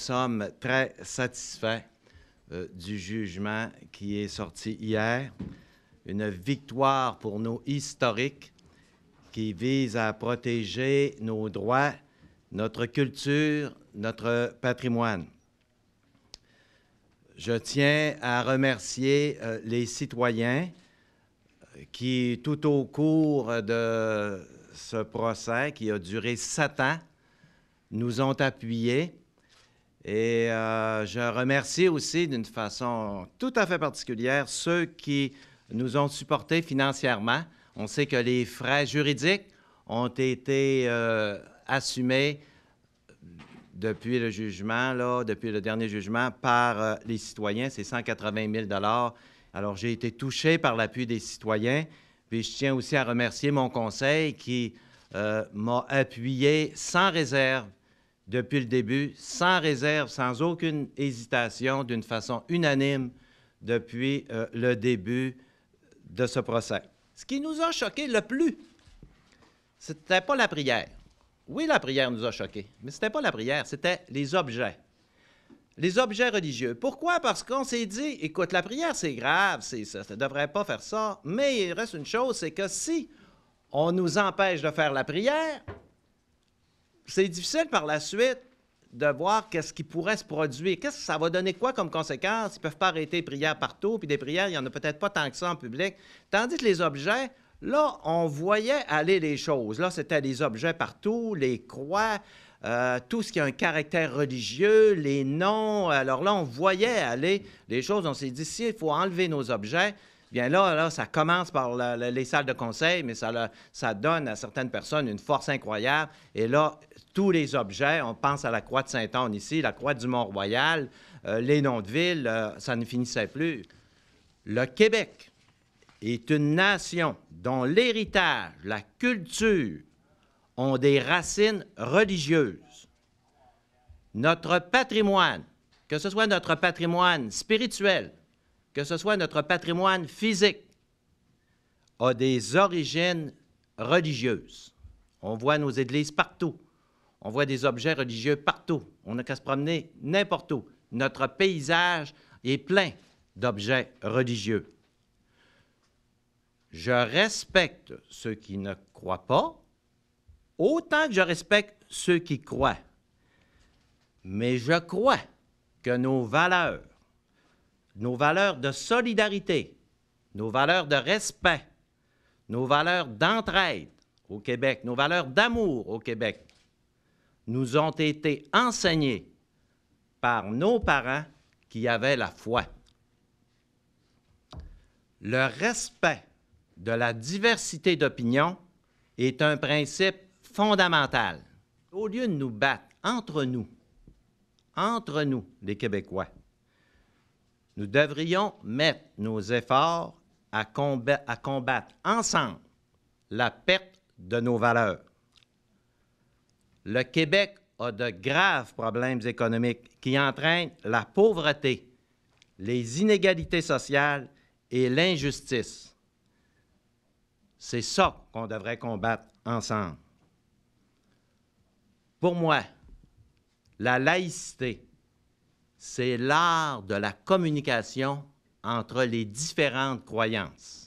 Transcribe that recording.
sommes très satisfaits du jugement qui est sorti hier. Une victoire pour nos historiques qui vise à protéger nos droits, notre culture, notre patrimoine. Je tiens à remercier les citoyens qui, tout au cours de ce procès qui a duré 7 ans, nous ont appuyés. Et je remercie aussi d'une façon tout à fait particulière ceux qui nous ont supportés financièrement. On sait que les frais juridiques ont été assumés depuis le jugement, depuis le dernier jugement, par les citoyens. C'est 180 000 $. Alors, j'ai été touché par l'appui des citoyens. Puis, je tiens aussi à remercier mon conseil qui m'a appuyé sans réserve depuis le début, sans réserve, sans aucune hésitation, d'une façon unanime depuis le début de ce procès. Ce qui nous a choqué le plus, c'était pas la prière. Oui, la prière nous a choqués, mais c'était pas la prière, c'était les objets. Les objets religieux. Pourquoi? Parce qu'on s'est dit, écoute, la prière, c'est grave, ça ne devrait pas faire ça, mais il reste une chose, c'est que si on nous empêche de faire la prière, c'est difficile par la suite de voir qu'est-ce qui pourrait se produire. Qu'est-ce que ça va donner quoi comme conséquence? Ils ne peuvent pas arrêter les prières partout, puis des prières, il n'y en a peut-être pas tant que ça en public. Tandis que les objets, là, on voyait aller les choses. Là, c'était les objets partout, les croix, tout ce qui a un caractère religieux, les noms. Alors là, on voyait aller les choses. On s'est dit, si il faut enlever nos objets, bien là, ça commence par les salles de conseil, mais ça donne à certaines personnes une force incroyable. Et là, tous les objets, on pense à la croix de Saint-Anne ici, la croix du Mont-Royal, les noms de villes, ça ne finissait plus. Le Québec est une nation dont l'héritage, la culture ont des racines religieuses. Notre patrimoine, que ce soit notre patrimoine spirituel, que ce soit notre patrimoine physique, a des origines religieuses. On voit nos églises partout. On voit des objets religieux partout. On n'a qu'à se promener n'importe où. Notre paysage est plein d'objets religieux. Je respecte ceux qui ne croient pas, autant que je respecte ceux qui croient. Mais je crois que nos valeurs de solidarité, nos valeurs de respect, nos valeurs d'entraide au Québec, nos valeurs d'amour au Québec, nous ont été enseignées par nos parents qui avaient la foi. Le respect de la diversité d'opinion est un principe fondamental. Au lieu de nous battre entre nous, les Québécois, nous devrions mettre nos efforts à combattre ensemble la perte de nos valeurs. Le Québec a de graves problèmes économiques qui entraînent la pauvreté, les inégalités sociales et l'injustice. C'est ça qu'on devrait combattre ensemble. Pour moi, la laïcité, c'est l'art de la communication entre les différentes croyances.